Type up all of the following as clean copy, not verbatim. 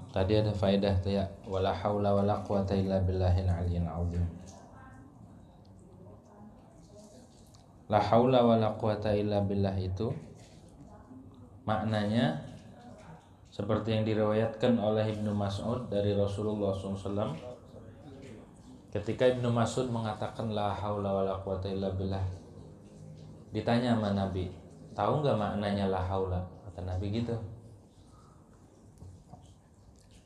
Tadi ada faedah tuh ya, wala haula wala quwata illa billahil aliyyil azim. La haula wala quwata illa billah itu maknanya seperti yang diriwayatkan oleh Ibnu Mas'ud dari Rasulullah SAW. Ketika Ibnu Mas'ud mengatakan la haula wala quwata illa billah, ditanya sama Nabi, tahu nggak maknanya la haula? Kata Nabi gitu.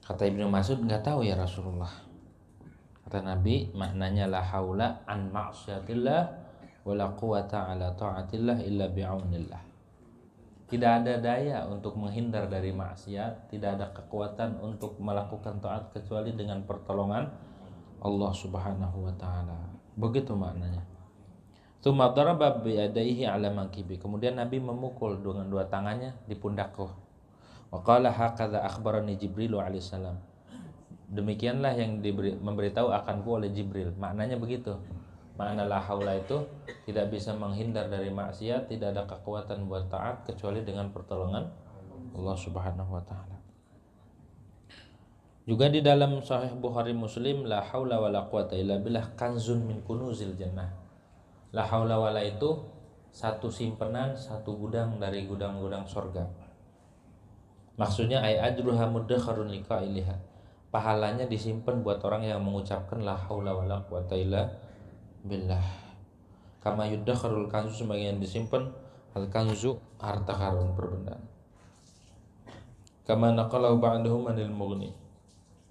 Kata Ibnu Mas'ud, nggak tahu ya Rasulullah. Kata Nabi, maknanya la haula an ma'siyatillah wala quwata ala ta'atillah illa bi'aunillah. Tidak ada daya untuk menghindar dari maksiat, tidak ada kekuatan untuk melakukan taat kecuali dengan pertolongan Allah Subhanahu wa taala. Begitu maknanya. Tsumma daraba bi yadayhi ala mankibi. Kemudian Nabi memukul dengan dua tangannya di pundakku. Wa qala hakadza akhbarani Jibril alaihissalam. Demikianlah yang memberitahu akanku oleh Jibril. Maknanya begitu. Makna la haula itu tidak bisa menghindar dari maksiat, tidak ada kekuatan buat taat kecuali dengan pertolongan Allah Subhanahu wa taala. Juga di dalam Sahih Bukhari Muslim, la haula wala quwata illa billah kanzun min kunuzil jannah. La haula wala itu satu simpenan, satu gudang dari gudang-gudang surga. Maksudnya ay ajruha mudakharun liqailiha. Pahalanya disimpan buat orang yang mengucapkan la haula wala quwata illa billah. Kama yuddakharul kanzu, sebagian disimpan al kanzu harta karun perbendaan. Kama naqalahu ba'dahum anil mughni.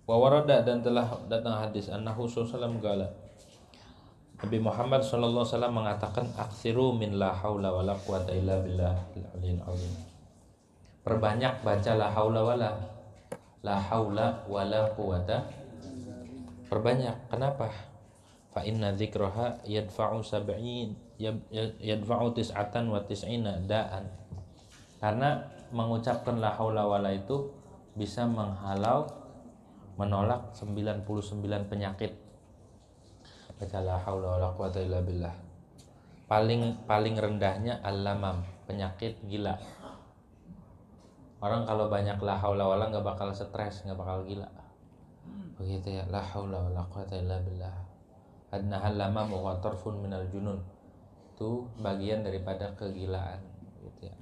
Wa warada, dan telah datang hadis annahu sallallahu gala. Nabi Muhammad sallallahu alaihi wasallam mengatakan aksiru min la haula wala quwata illa billahil aliyyil azim. Perbanyak baca la haula wala quwata. Perbanyak. Kenapa? Fa inna dzikraha yadfa'u sab'in yadfa'u tis'atan wa tis'ina da'an. Karena mengucapkan la haula wala itu bisa menghalau, menolak 99 penyakit. Baca la haula wala quwata illa billah. Paling rendahnya al-lamam, penyakit gila. Orang kalau banyak la haula wala enggak bakal stres, enggak bakal gila. Begitu ya, la haula wala quwata illa billah. Adnahal lamam wa tarfun minal junun. Itu bagian daripada kegilaan gitu ya.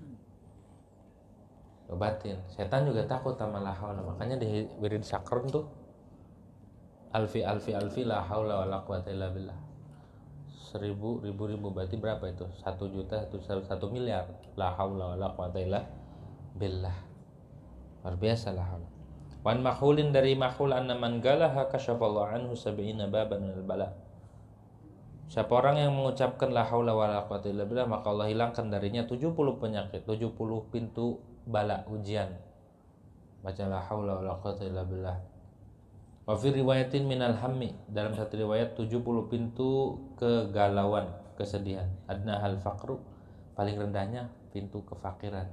Obatin. Setan juga takut sama la haula. Makanya di wirid syakron tuh alfi la haula wala quwata illa billah. 1000 ribu berarti berapa itu? 1 juta 1 miliar la haula wala quwata illa billah. Luar biasa la haula. Wan makhulin, dari makhul anna man galaha kasyafallahu anhu 70 baban minal bala. Siapa orang yang mengucapkan la haula wala quwata illa billah, maka Allah hilangkan darinya 70 penyakit, 70 pintu bala ujian. Baca la haula wala quwata illa billah. Wa fi riwayatin minal hammi, dalam satu riwayat 70 pintu kegalauan, kesedihan. Adna hal faqru, paling rendahnya pintu kefakiran.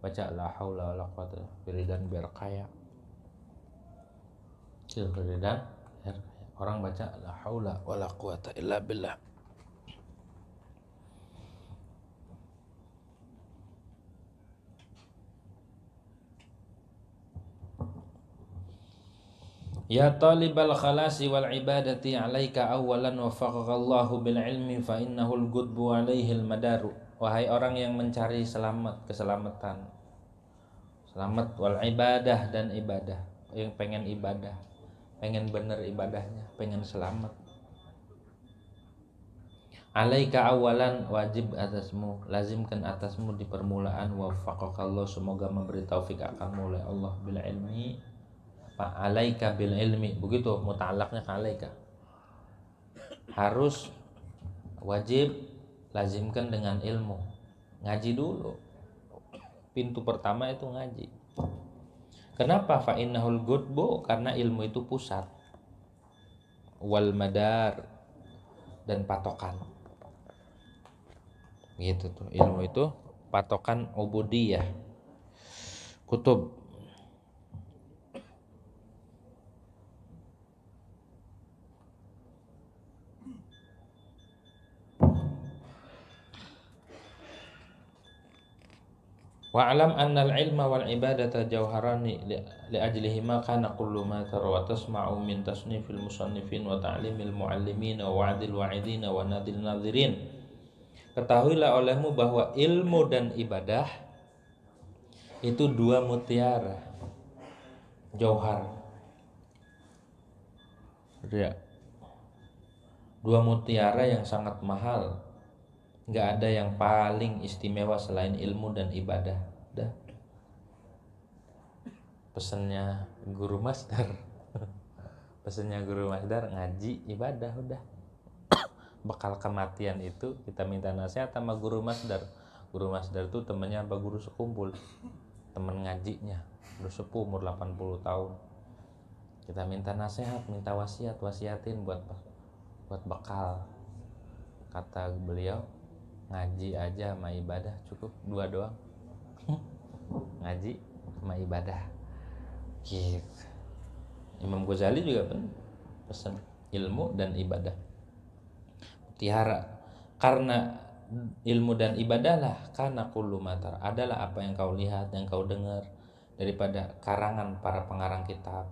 Baca la haula wala quwata wiridan biar kaya. Wiridan orang baca la haula wala quwata illa billah. Ya talibal khalasi wal ibadati alaika awalan wafaqakallahu bil ilmi fa innahul gudbu alaihil madaru. Wahai orang yang mencari keselamatan, selamat wal ibadah, dan ibadah, yang pengen ibadah, pengen bener ibadahnya, pengen selamat. Alaika awalan, wajib atasmu, lazimkan atasmu di permulaan, wafaqakallah, semoga memberi taufik akanmu oleh Allah bil ilmi. Pak alaika bil ilmi, begitu muta'alaqnya ke alaika. Harus wajib lazimkan dengan ilmu. Ngaji dulu. Pintu pertama itu ngaji. Kenapa? Fa innahul gudbu, karena ilmu itu pusat. Wal madar, dan patokan. Gitu tuh, ilmu itu patokan ubudiyah. Kutub. Wa'lam anna al-ilma wal ibadata jawharani li ajlihima kana kullu ma tara wa tasma'u min tasnifil musannifin wa ta'limil muallimin wa wa'dil wa'idin wa nadil nadhirin. Ketahuilah olehmu bahwa ilmu dan ibadah itu dua mutiara, jauhar. Ya. Dua mutiara yang sangat mahal. Nggak ada yang paling istimewa selain ilmu dan ibadah. Udah. Pesannya Guru Masdar. Pesannya Guru Masdar, ngaji, ibadah, udah. Bekal kematian itu kita minta nasihat sama Guru Masdar. Guru Masdar itu temannya apa? Guru sekumpul. Teman ngajinya. Udah sepuh umur 80 tahun. Kita minta nasihat, minta wasiat, wasiatin buat bekal. Kata beliau, ngaji aja sama ibadah cukup, dua doang. Ngaji sama ibadah gitu. Imam Ghazali juga pesan ilmu dan ibadah mutiara. Karena ilmu dan ibadahlah karena kullu matar, adalah apa yang kau lihat, yang kau dengar daripada karangan para pengarang kitab,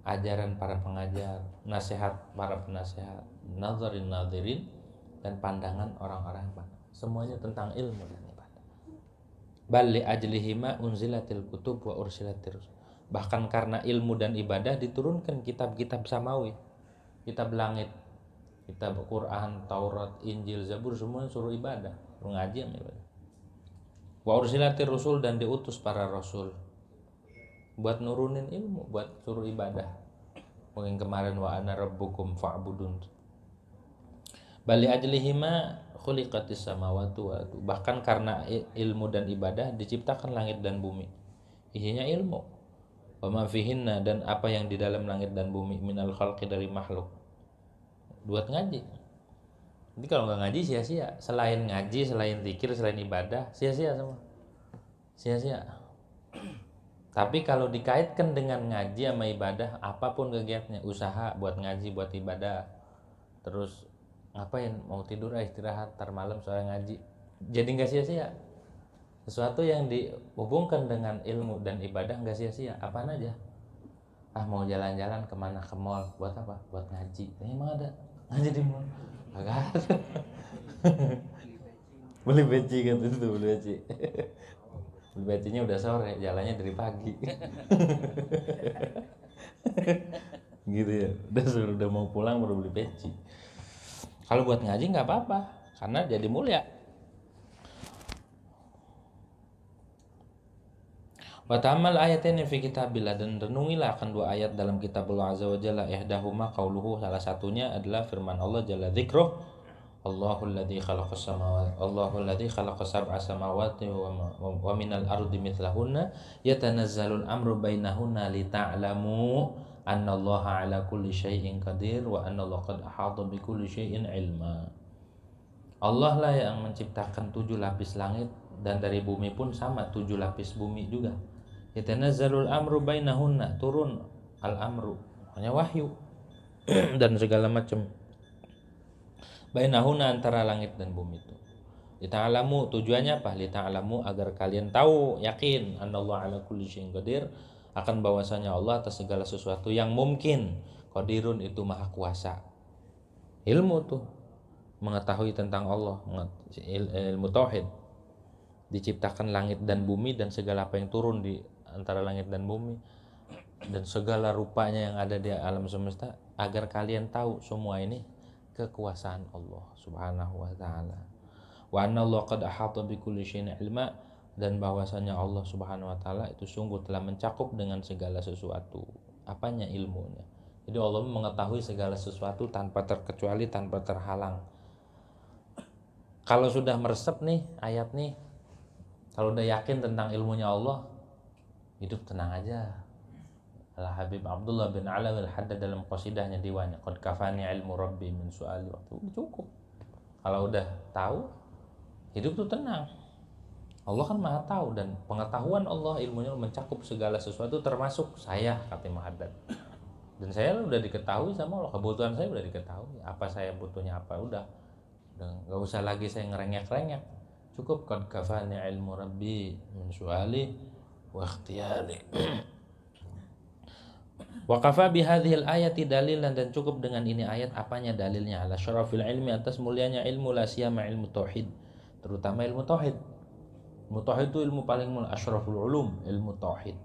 ajaran para pengajar, nasihat para penasehat, nazarin nadirin, dan pandangan orang-orang pandang. Semuanya tentang ilmu dan ibadah. Bal li ajlihima unzilatil kutub wa ursilatir. Bahkan karena ilmu dan ibadah diturunkan kitab-kitab samawi, kitab langit, kitab Quran, Taurat, Injil, Zabur, semuanya suruh ibadah, suruh ngaji sama ibadah. Wa ursilatir rusul, dan diutus para rasul buat nurunin ilmu, buat suruh ibadah. Mungkin kemarin wa ana rabbukum fa'budun. Bali ajlihima khuliqatis samawati wa ardu. Bahkan karena ilmu dan ibadah diciptakan langit dan bumi. Isinya ilmu. Wa ma fihinna, dan apa yang di dalam langit dan bumi, minal khalqi, dari makhluk. Buat ngaji. Jadi kalau nggak ngaji sia-sia. Selain ngaji, selain zikir, selain ibadah, sia-sia semua. Sia-sia. Tapi kalau dikaitkan dengan ngaji sama ibadah, apapun kegiatannya, usaha buat ngaji, buat ibadah, terus ngapain, mau tidur istirahat, tar malam soal ngaji, jadi nggak sia-sia. Sesuatu yang dihubungkan dengan ilmu dan ibadah nggak sia-sia. Apaan aja? Mau jalan-jalan kemana, ke mall, buat apa? Buat ngaji. Emang ada ngaji di mall? Agak ada. Beli peci kan itu, beli peci. Beli pecinya udah sore, jalannya dari pagi. Gitu ya. Udah mau pulang baru beli peci. Kalau buat ngaji nggak apa-apa, karena jadi mulia. Wa ta'ammal ayatin fi kitabillah, dan renungilah akan dua ayat dalam kitab Allah Azza wa Jalla. Ihdahuma qauluhu, salah satunya adalah firman Allah Jalla dzikruh, Allahul ladzi khalaqas samawati, Allahul ladzi khalaqas sab'a samawati wa minal ardi mithlahunna yatanazzalul amru bainahunna lita'lamu annallaha ala kulli syai'in qadir wa annallaha qad ahata bi kulli syai'in ilma. Allah lah yang menciptakan 7 lapis langit, dan dari bumi pun sama 7 lapis bumi juga. Yatanazzalul amru bainahunna, turun al-amru, hanya wahyu dan segala macam. Bainahunna, antara langit dan bumi itu. Lita'alamu, tujuannya apa? Lita'alamu, agar kalian tahu, yakin, anallahu ala kulli syai'in qadir, akan bahwasanya Allah atas segala sesuatu yang mungkin. Qadirun, itu maha kuasa. Ilmu tuh mengetahui tentang Allah, ilmu tauhid. Diciptakan langit dan bumi dan segala apa yang turun di antara langit dan bumi, dan segala rupanya yang ada di alam semesta, agar kalian tahu semua ini kekuasaan Allah Subhanahu wa taala. Wa anna Allah qad ahata bi kulli syai'in ilma, dan bahwasanya Allah Subhanahu wa taala itu sungguh telah mencakup dengan segala sesuatu. Apanya? Ilmunya. Jadi Allah mengetahui segala sesuatu tanpa terkecuali, tanpa terhalang. Kalau sudah meresep nih ayat nih, kalau udah yakin tentang ilmunya Allah, hidup tenang aja. Al-Habib Abdullah bin Alawi al-Haddad dalam qasidahnya diwannya, qad kafani ilmu rabbi min su'ali waktu, cukup. Kalau udah tahu, hidup tuh tenang. Allah kan maha tahu, dan pengetahuan Allah, ilmunya mencakup segala sesuatu, termasuk saya, kata Muhaddad. Dan saya udah diketahui sama Allah, kebutuhan saya udah diketahui, apa saya butuhnya apa, udah nggak usah lagi saya ngerengek-rengek. Cukup qad kafani ilmu rabbi min su'ali wa ikhtiyari. Wa kafa bihadhil ayati dalilan, dan cukup dengan ini ayat apanya dalilnya, ala syarafil ilmi, atas mulianya ilmu, la siyama ilmu tauhid, terutama ilmu tauhid. Ilmu tauhid itu ilmu paling mulia, asyraful ulum, ilmu tauhid.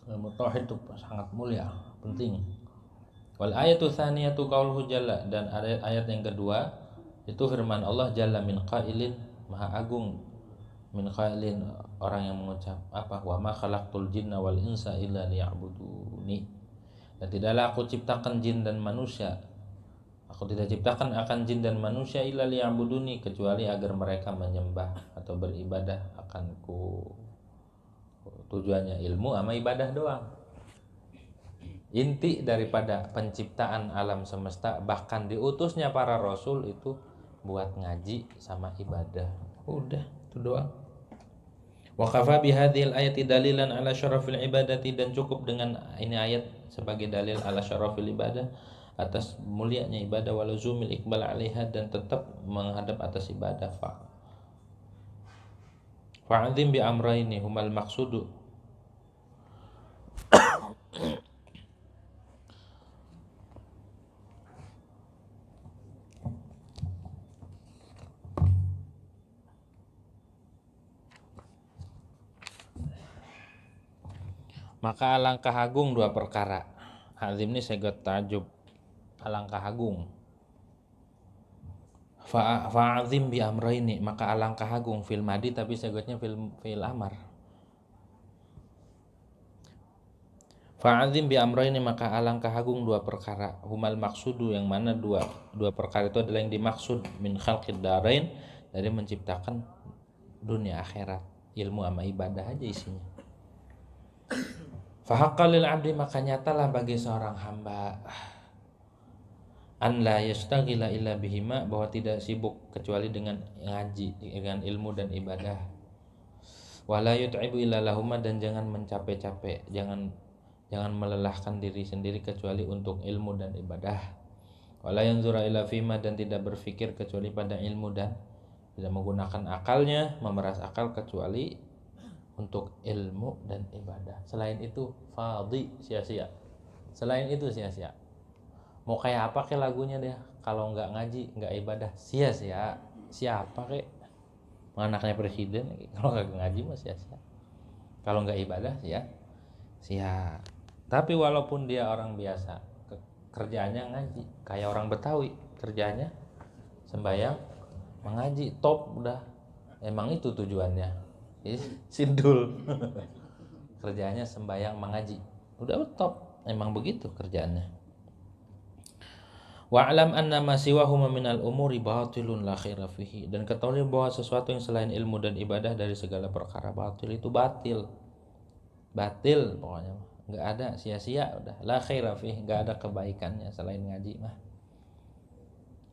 Ilmu tauhid itu sangat mulia, penting. Wal ayatu tsaniyatu qauluhu jalla, dan ayat yang kedua itu firman Allah jalla min qailin, maha agung, min qailin, orang yang mengucap apa, wa ma khalaqtul jinna wal insa illa liya'buduni, dan tidaklah aku ciptakan jin dan manusia, aku tidak ciptakan akan jin dan manusia illa liya'buduni, kecuali agar mereka menyembah atau beribadah akanku. Tujuannya ilmu sama ibadah doang. Inti daripada penciptaan alam semesta, bahkan diutusnya para rasul itu buat ngaji sama ibadah. Udah, itu doang. Wa kafa bihadhil ayati dalilan ala syarafil ibadati, dan cukup dengan ini ayat sebagai dalil ala syarafil ibadah, atas mulianya ibadah, wa luzumil iqbal 'alaiha, dan tetap menghadap atas ibadah. Fa'adzim bi amraini humal maqsudu. Maka alangkah agung dua perkara. Azim ini segot tajub, alangkah agung. Fa'azim bi amraini, maka alangkah agung, fil madi tapi segotnya fil amar. Fa'azim bi amraini, maka alangkah agung dua perkara, humal maksudu, yang mana dua perkara itu adalah yang dimaksud, min khalqid darain, dari menciptakan dunia akhirat. Ilmu sama ibadah aja isinya. Fahaqqa lil abdi, maka nyatalah bagi seorang hamba, an la yastaghila illa bihima, bahwa tidak sibuk kecuali dengan ngaji, dengan ilmu dan ibadah. Wala yut'ibu illa lahuma, dan jangan mencape-cape, jangan melelahkan diri sendiri kecuali untuk ilmu dan ibadah. Wala yanzura illa fima, dan tidak berfikir kecuali pada ilmu, dan tidak menggunakan akalnya, memeras akal, kecuali untuk ilmu dan ibadah. Selain itu fadhi, sia-sia. Selain itu sia-sia. Mau kayak apa ke lagunya dia, kalau nggak ngaji, nggak ibadah, sia-sia. Siapa kek? Anaknya presiden, kalau nggak ngaji mah sia-sia. Kalau nggak ibadah, sia. Tapi walaupun dia orang biasa, kerjaannya ngaji, kayak orang Betawi, kerjanya sembahyang, mengaji, top udah. Emang itu tujuannya. Sindul. Kerjaannya sembahyang mengaji, udah top, emang begitu kerjaannya. Wa'lam anna ma siwahu minal umuri batilun la khaira fihi, dan ketahui bahwa sesuatu yang selain ilmu dan ibadah dari segala perkara batil itu batil pokoknya, nggak ada, sia-sia, udah, la khaira fihi, nggak ada kebaikannya selain ngaji mah.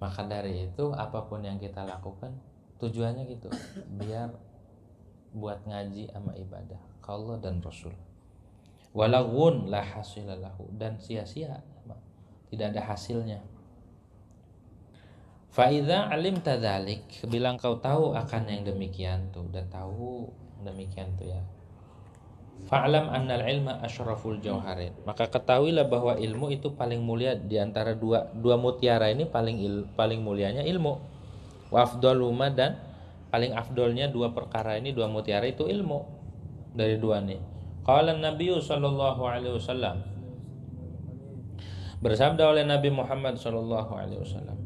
Maka dari itu apapun yang kita lakukan tujuannya gitu, biar buat ngaji sama ibadah Allah dan Rasul. Walaghun la hasilalahu, dan sia-sia, tidak ada hasilnya. Fa idza alimta dzalik, bila engkau tahu akan yang demikian tuh, dan tahu demikian tuh ya. Fa'lam annal ilma asyraful jauharin, maka ketahuilah bahwa ilmu itu paling mulia di antara dua mutiara ini, paling mulianya ilmu. Wa afdaluma, dan paling afdolnya dua perkara ini, dua mutiara itu ilmu. Dari dua nih, qala Nabi sallallahu alaihi wasallam, bersabda oleh Nabi Muhammad sallallahu alaihi wasallam,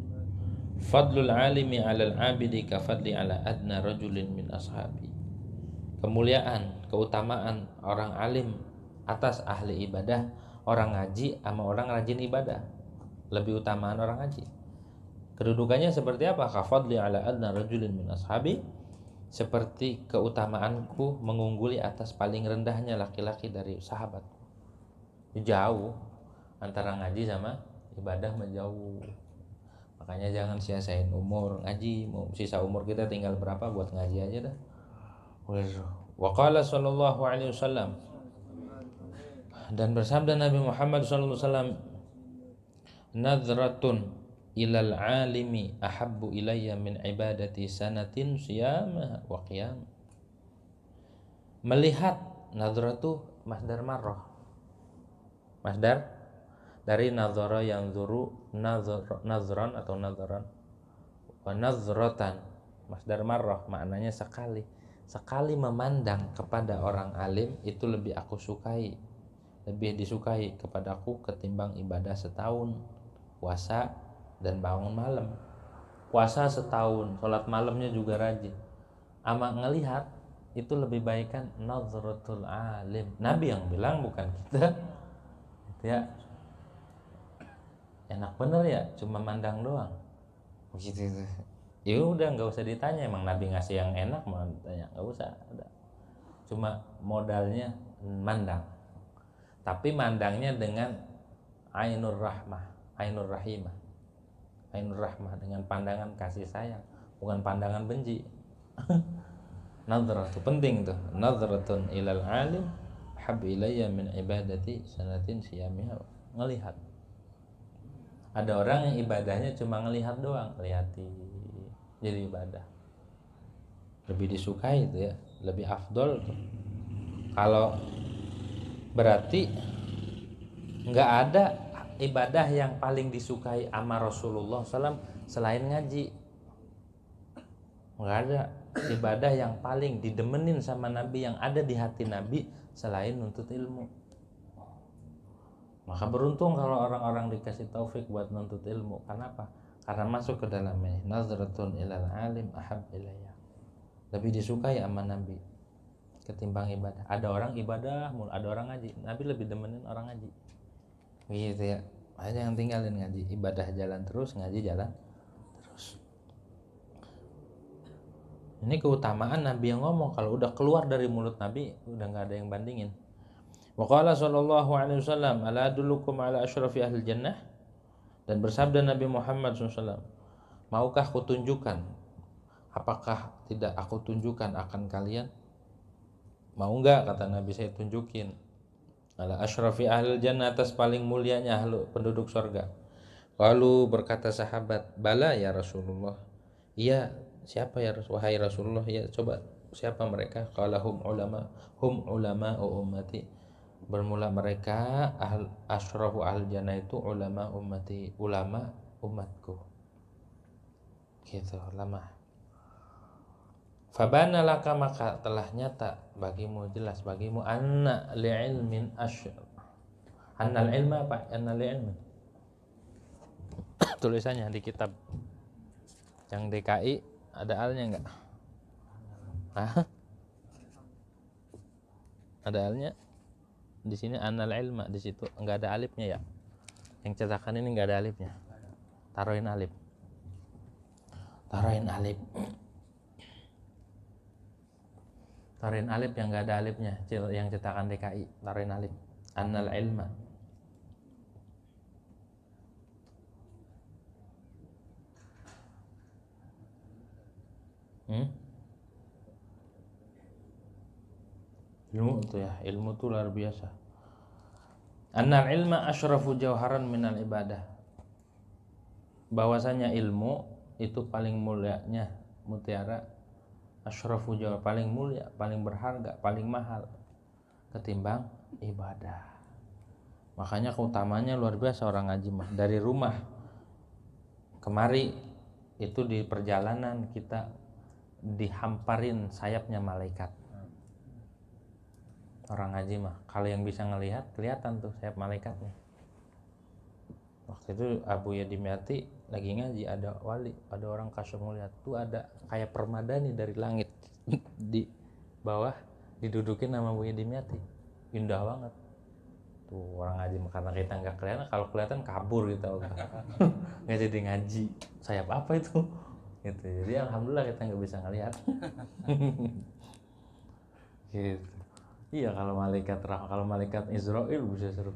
fadlul alimi 'alal 'abidi ka fadli 'ala adna rajulin min ashabi. Kemuliaan, keutamaan orang alim atas ahli ibadah, orang ngaji sama orang rajin ibadah, lebih utamaan orang ngaji. Kedudukannya seperti apa? Ka fadli 'ala adna rajulin min ashabi, seperti keutamaanku mengungguli atas paling rendahnya laki-laki dari sahabatku. Jauh antara ngaji sama ibadah, menjauh. Makanya jangan sia-siain umur ngaji. Mau sisa umur kita tinggal berapa, buat ngaji aja dah. Wa qala sallallahu alaihi wasallam, dan bersabda Nabi Muhammad sallallahu alaihi wasallam, nadratun ilal alimi ahabbu ilayya min ibadati sanatin siyama wa qiyam. Melihat, nadratu masdar marrah, masdar dari nazara yang zuru, nazran atau nazaran, wa nazratan, masdar marrah, maknanya sekali. Sekali memandang kepada orang alim itu lebih aku sukai, lebih disukai kepadaku ketimbang ibadah setahun puasa dan bangun malam. Puasa setahun, sholat malamnya juga rajin, ama ngelihat itu lebih baik kan nazratul alim. Nabi yang bilang, bukan kita. Ya, enak bener ya, cuma mandang doang begitu. Ya udah, nggak usah ditanya, emang Nabi ngasih yang enak mau ditanya, nggak usah. Ada cuma modalnya mandang, tapi mandangnya dengan ainur rahmah, ainur rahimah, ainur rahmah, dengan pandangan kasih sayang, bukan pandangan benci. Nadhrah itu penting tuh, nadhratun ilal alim hab ilayya min ibadati sanatin siyamiha. Ngelihat, ada orang yang ibadahnya cuma ngelihat doang, lihati jadi ibadah, lebih disukai itu ya, lebih afdol tuh. Kalau berarti nggak ada ibadah yang paling disukai sama Rasulullah SAW selain ngaji. Nggak ada ibadah yang paling didemenin sama Nabi, yang ada di hati Nabi selain nuntut ilmu. Maka beruntung kalau orang-orang dikasih taufik buat nuntut ilmu. Kenapa? Karena masuk ke dalamnya nazratun ilal alim ahab ilayya, lebih disukai sama Nabi ketimbang ibadah. Ada orang ibadah, ada orang ngaji, Nabi lebih demenin orang ngaji gitu ya. Hanya yang tinggalin ngaji, ibadah jalan terus, ngaji jalan terus. Ini keutamaan Nabi yang ngomong. Kalau udah keluar dari mulut Nabi, udah nggak ada yang bandingin. Wa qala sallallahu alaihi wasallam, ala adullukum ala asyrafi ahli jannah. Dan bersabda Nabi Muhammad SAW, maukah aku tunjukkan, apakah tidak aku tunjukkan akan kalian? Mau enggak, kata Nabi, saya tunjukin. Ala asyrafi ahli jannah, atas paling mulianya penduduk surga. Lalu berkata sahabat, bala ya Rasulullah. Iya, siapa ya wahai Rasulullah? Ya, coba siapa mereka? Qala hum ulama ummati. Bermula mereka asyrafu ahli jannah itu ulama ummati, ulama umatku. Gitu, ulama. Fabana laka, maka telah nyata bagimu, jelas bagimu, anna li'ilmin annal ilma apa? Anna li'ilmin. Tulisannya di kitab yang DKI ada alnya enggak? Hah? Ada alnya? Di sini annal ilma, di situ enggak ada alifnya ya. Yang cetakan ini enggak ada alifnya. Taruhin alif. Taruhin alif. Taruhin alif yang enggak ada alifnya, yang cetakan DKI, taruhin alif. Annal ilma. Ilmu tuh ya, ilmu tuh luar biasa. Annal ilma asyrafu jauharan minal ibadah. Bahwasanya ilmu itu paling mulianya mutiara, asyrafu jauhar, paling mulia, paling berharga, paling mahal ketimbang ibadah. Makanya keutamanya luar biasa orang ngaji mah. Dari rumah kemari itu di perjalanan kita dihamparin sayapnya malaikat. Orang ngaji mah kalau yang bisa ngelihat, kelihatan tuh sayap malaikatnya. Waktu itu Abu Yadimyati lagi ngaji, ada wali, ada orang kasih ngeliat tuh, ada kayak permadani dari langit di bawah didudukin sama Abu Yadimyati. Indah banget tuh orang ngaji mah. Karena kita nggak kelihatan, kalau kelihatan kabur gitu. Nggak jadi ngaji, sayap apa itu gitu. Jadi alhamdulillah kita nggak bisa ngelihat. Gitu. Iya, kalau malaikat Israel bisa seru.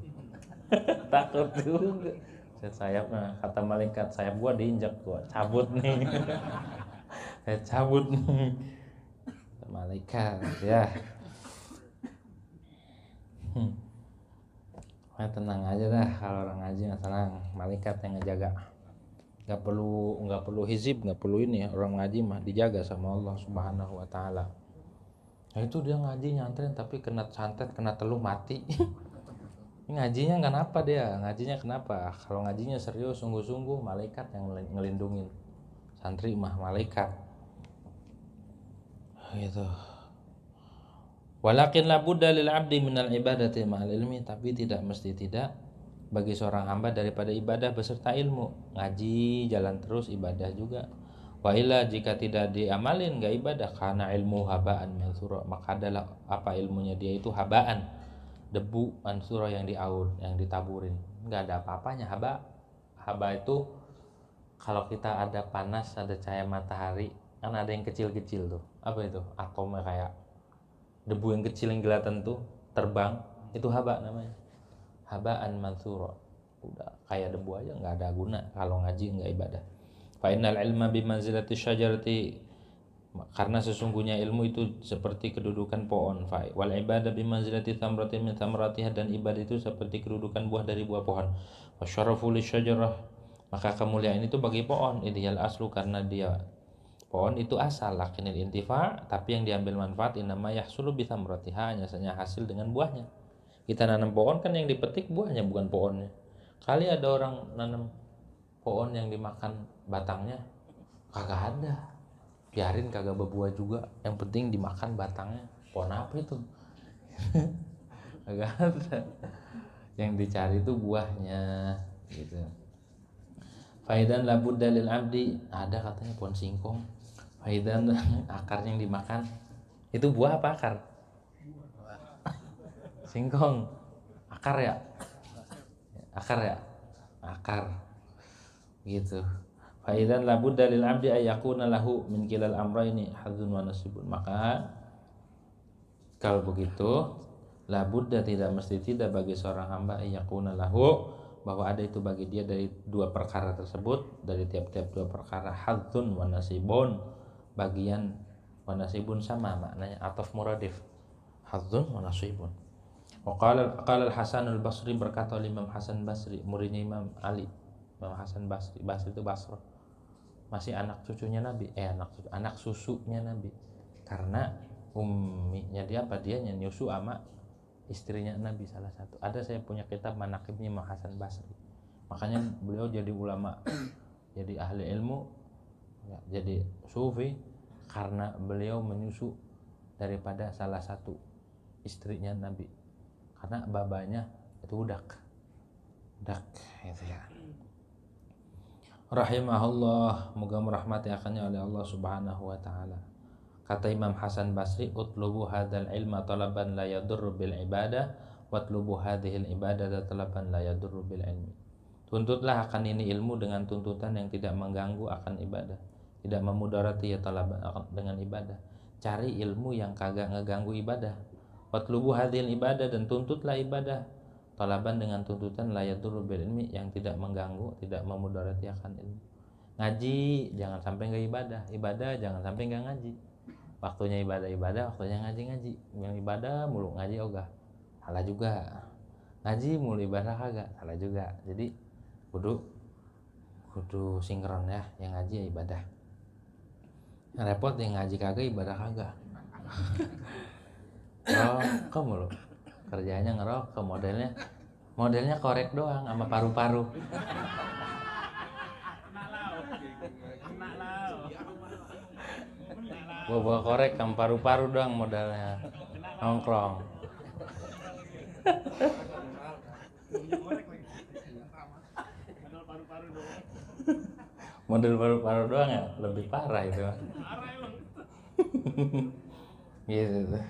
Takut juga. Sayapnya, kata malaikat, sayap gua diinjak, gua cabut nih. Saya cabut nih. Malaikat ya. Tenang aja dah, kalau orang ngaji tenang, malaikat yang ngejaga. nggak perlu hizib, nggak perlu ini ya. Orang ngaji mah dijaga sama Allah Subhanahu wa taala. Nah itu dia ngaji nyantren tapi kena santet, kena teluh mati. Ngajinya kenapa dia? Ngajinya kenapa? Kalau ngajinya serius sungguh-sungguh, malaikat yang ngelindungin. Santri mah malaikat. Gitu. Walakin la budda lil 'abdi minal ibadati ma'al ilmi, tapi tidak mesti tidak bagi seorang hamba daripada ibadah beserta ilmu. Ngaji jalan terus, ibadah juga. Wa illa jika tidak diamalin enggak ibadah, karena ilmu habaan mansura, maka adalah apa ilmunya dia itu habaan, debu mansura yang diaun, yang ditaburin, enggak ada apa-apanya. Haba itu kalau kita ada panas, ada cahaya matahari, kan ada yang kecil-kecil tuh. Apa itu? Atomnya kayak debu yang kecil yang kelihatan tuh terbang, itu haba namanya. Habaan mansura. Udah kayak debu aja, enggak ada guna kalau ngaji enggak ibadah. Fa innal ilma bimanzilati syajarati, karena sesungguhnya ilmu itu seperti kedudukan pohon. Fa wal ibadah bimanzilati thamratin min thamratiha, dan ibadah itu seperti kedudukan buah dari buah pohon. Wa syarafu lisyajarah, maka kemuliaan itu bagi pohon. Idhiyal aslu, karena dia pohon itu asal, lakinil intifa, tapi yang diambil manfaat innama yahsulu bi thamratiha, hanya saja hasil dengan buahnya. Kita nanam pohon kan yang dipetik buahnya, bukan pohonnya. Kali ada orang nanam pohon yang dimakan batangnya, kagak ada. Biarin kagak berbuah juga, yang penting dimakan batangnya. Pohon apa itu? Kagak ada. Yang dicari itu buahnya gitu. Faidan labud dalil abdi, ada katanya pohon singkong. Faidan akarnya yang dimakan. Itu buah apa akar? Singkong. Akar ya? Akar ya? Akar. Gitu. Faidan labud dalil abdi ayakuna lahu min kilal amrayni hadzun wa nasibun. Maka kalau begitu labudda, tidak mesti tidak bagi seorang hamba ayakuna lahu, bahwa ada itu bagi dia dari dua perkara tersebut, dari tiap-tiap dua perkara, hadzun wa nasibun, bagian, wa nasibun sama maknanya ataf muradif, hadzun wa nasibun. Wa qala al-Hasan al-Basri, berkata Imam Hasan Basri, muridnya Imam Ali. Imam Hasan Basri, Basri itu Basra, masih anak cucunya Nabi, anak susunya Nabi, karena umminya dia apa, dia nyusu ama istrinya Nabi salah satu. Ada, saya punya kitab manaqibnya Imam Hasan Basri, makanya beliau jadi ulama, jadi ahli ilmu ya, jadi sufi, karena beliau menyusu daripada salah satu istrinya Nabi, karena babanya itu dak itu ya. Rahimahullah, moga merahmati akannya oleh Allah Subhanahu wa taala. Kata Imam Hasan Basri, utlubu hadzal ilma talaban la yadurru bil ibadah, watlubu hadhil ibadah talaban la yadurru bil ilmi. Tuntutlah akan ini ilmu dengan tuntutan yang tidak mengganggu akan ibadah, tidak memudarati ya talaban dengan ibadah. Cari ilmu yang kagak ngeganggu ibadah. Watlubu hadhil ibadah, dan tuntutlah ibadah talaban dengan tuntutan la yadurru bil ilmi, yang tidak mengganggu, tidak memudarati akan ilmu. Ngaji jangan sampai enggak ibadah, ibadah jangan sampai enggak ngaji. Waktunya ibadah, waktunya ngaji. Yang ibadah mulu ngaji ogah, salah juga. Ngaji mulu ibadah kagak, salah juga. Jadi kudu sinkron ya, yang ngaji ya ibadah. Repot yang ngaji kagak, ibadah kagak. Ngerokok mulu, kerjanya ngerokok, modelnya korek doang sama paru-paru. Bawa korek sama paru-paru doang modalnya, nongkrong. Model paru-paru doang ya, lebih parah itu. Gitu tuh.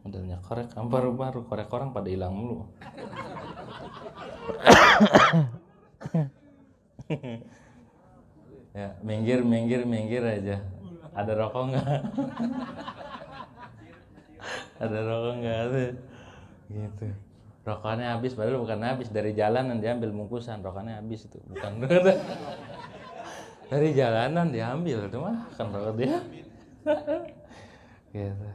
Modelnya korek sama paru-paru, korek orang pada hilang mulu. Ya, minggir aja. Ada rokok nggak? Ada rokok nggak? Ada. Gitu. Rokoknya habis, padahal bukan habis, dari jalanan diambil bungkusan, rokoknya habis itu, bukan dari jalanan diambil, itu mah kan rokok dia. Gitu.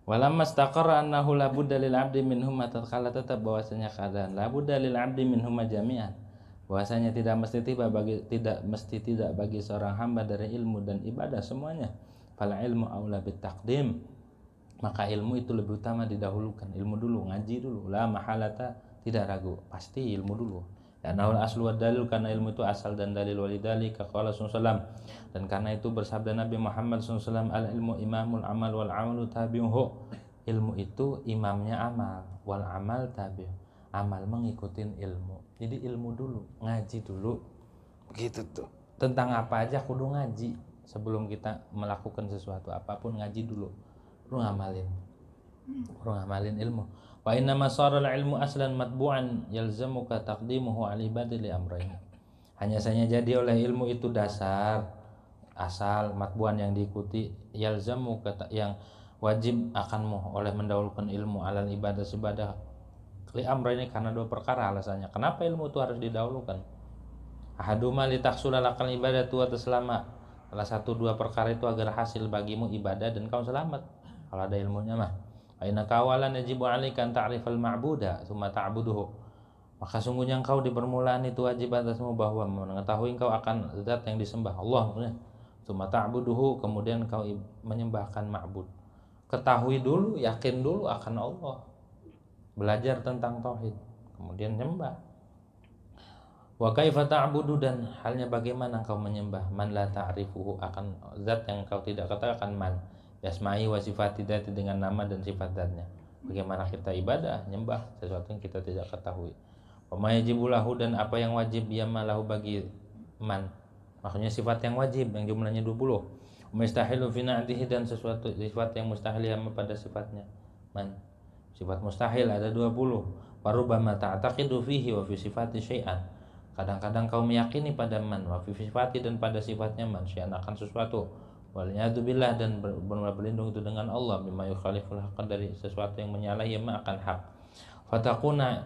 Walamma istaqarra annahu la budda lil 'abdi minhum, tatkala tetap bahwasanya keadaan la budda lil 'abdi minhum jami'an, bahwasanya tidak mesti tidak bagi seorang hamba dari ilmu dan ibadah semuanya. Fal ilmu aula bit taqdim, maka ilmu itu lebih utama didahulukan. Ilmu dulu, ngaji dulu, la mahalata, tidak ragu, pasti ilmu dulu. Dan awal aslu wa dalil, karena ilmu itu asal dan dalil, walidhalika qala sallallahu, dan karena itu bersabda Nabi Muhammad SAW, al ilmu imamul amal wal amalu tabi'uhu, ilmu itu imamnya amal, wal amal tabi'uh, amal mengikutin ilmu. Jadi ilmu dulu, ngaji dulu, begitu tuh. Tentang apa aja kudu ngaji sebelum kita melakukan sesuatu apapun, ngaji dulu, lu ngamalin ilmu. Wa inna ma sara al-ilmu aslan matbu'an yalzamuka taqdimuhu al ibadi li amrayn. Hanya saja jadi oleh ilmu itu dasar, asal, matbu'an yang diikuti, yalzamuka yang wajib akanmu oleh mendahulukan ilmu alal ibadah ibadah li amrayn, karena dua perkara alasannya. Kenapa ilmu itu harus didahulukan? Ahaduma li tahsula lakal ibadatu wa taslama. Salah satu dua perkara itu agar hasil bagimu ibadah dan kau selamat. Kalau ada ilmunya mah. Aina kawalan yajibu 'alaika an ta'rifal ma'buda tsumma ta'buduhu. Maka sungguhnya engkau di permulaan itu wajib atasmu bahwa mengetahui engkau akan zat yang disembah, Allah maksudnya. Tsumma ta'buduhu, kemudian engkau menyembahkan ma'bud. Ketahui dulu, yakin dulu akan Allah. Belajar tentang tauhid, kemudian nyembah. Wa kaifa ta'budu, dan halnya bagaimana engkau menyembah man la ta'rifuhu, akan zat yang engkau tidak ketahui, man yasma'i wa sifati dzati, dengan nama dan sifat zatnya. Bagaimana kita ibadah, nyembah sesuatu yang kita tidak ketahui. Wa ma yajibu lahu, dan apa yang wajib ya malahu bagi man, maksudnya sifat yang wajib yang jumlahnya 20. Mustahilu fi na'tihi, dan sesuatu sifat yang mustahil ya pada sifatnya man. Sifat mustahil ada 20. Wa rubbama ta'taqidu fihi wa fi sifati syai'an, kadang-kadang kau meyakini pada man wa fi sifati, dan pada sifatnya man, syai'an akan sesuatu. Waliyadu billah, dan berlindung itu dengan Allah, bima yukhaliful haqq, dari sesuatu yang menyalahi yang akan hak.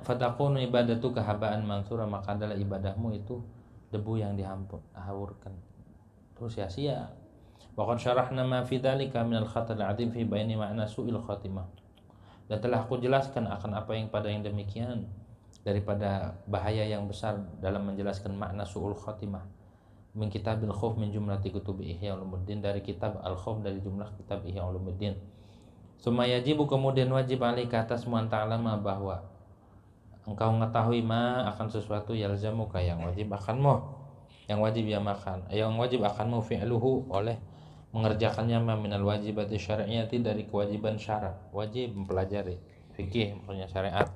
Fatakunu ibadatu kahabaan mansura, maka adalah ibadahmu itu debu yang dihaburkan, itu sia-sia. Wa qad syarahna ma fi dzalika min al-khatar al-'azim fi bayani ma'na su'il khatimah, dan telah aku jelaskan akan apa yang pada yang demikian daripada bahaya yang besar dalam menjelaskan makna su'ul khatimah. Min kitabil khauf min jumlati kutubi Ihya Ulumuddin, dari kitab al-khauf dari jumlah kitab Ihya Ulumuddin. Summa yajibu, kemudian wajib alika atasmu an ta'lama, bahwa engkau mengetahui ma akan sesuatu yalzamuka yang wajib akanmu, yang wajib akanmu fi'luhu, oleh mengerjakannya ma minal wajibati syar'iyyati, dari kewajiban syarat, wajib mempelajari fikih, maksudnya syariat.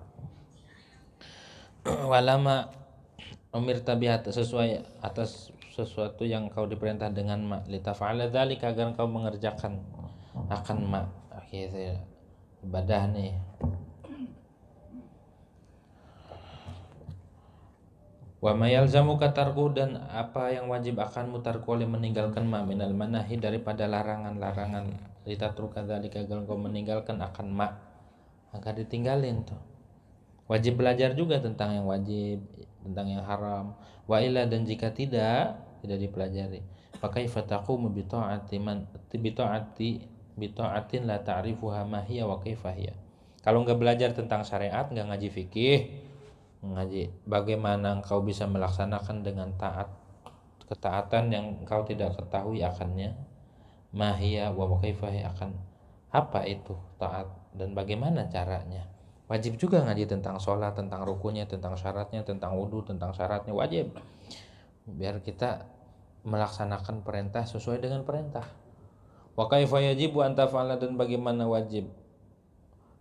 Walama umir tabiat, sesuai atas sesuatu yang kau diperintah dengan ma, litafa'ala dzalika, agar kau mengerjakan akan ma, akhirnya ibadah nih. Wa ma yalzamuka tarku, dan apa yang wajib akanmu tarku, oleh meninggalkan ma minal manahi, daripada larangan-larangan, litatruka dzalika, agar kau meninggalkan akan ma, agar ditinggalin tuh. Wajib belajar juga tentang yang wajib, tentang yang haram. Wa illa, dan jika tidak dipelajari, pakai fataqumu bi ta'atin la ta'rifuha ma hiya wa kaifa hiya. Kalau enggak belajar tentang syariat, enggak ngaji fikih, ngaji bagaimana engkau bisa melaksanakan dengan ketaatan yang engkau tidak ketahui akannya, ma hiya wa kaifa hiya, akan apa itu taat dan bagaimana caranya. Wajib juga ngaji tentang sholat, tentang rukunya, tentang syaratnya, tentang wudu, tentang syaratnya, wajib, biar kita melaksanakan perintah sesuai dengan perintah. Wa kaifa yajibu an taf'ala, dan bagaimana wajib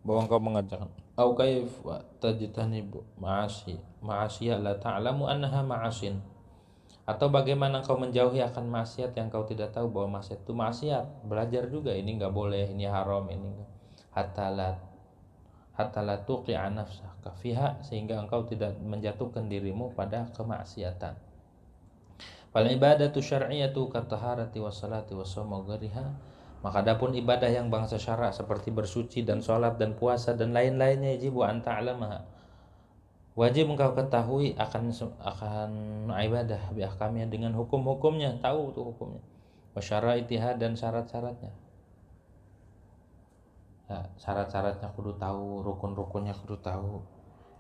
bahwa engkau mengerjakan. Au kaifa tajtanibu ma'asiya la ta'lamu annaha ma'asin, atau bagaimana engkau menjauhi akan maksiat yang kau tidak tahu bahwa maksiat itu maksiat. Belajar juga, ini enggak boleh, ini haram, ini enggak. Hatta la tuqi'a nafsaka fiha, sehingga engkau tidak menjatuhkan dirimu pada kemaksiatan. Fal ibadatu syar'iyyatu kataharati wassalati wassawmi wa ghairiha, maka adapun ibadah yang bangsa syara seperti bersuci dan salat dan puasa dan lain-lainnya, yajibu an ta'lamaha, wajib engkau ketahui akan ibadah bi ahkamnya, dengan hukum-hukumnya, tahu tuh hukumnya, wa syara'itiha, dan syarat-syaratnya. Ya, syarat-syaratnya kudu tahu, rukun-rukunnya kudu tahu.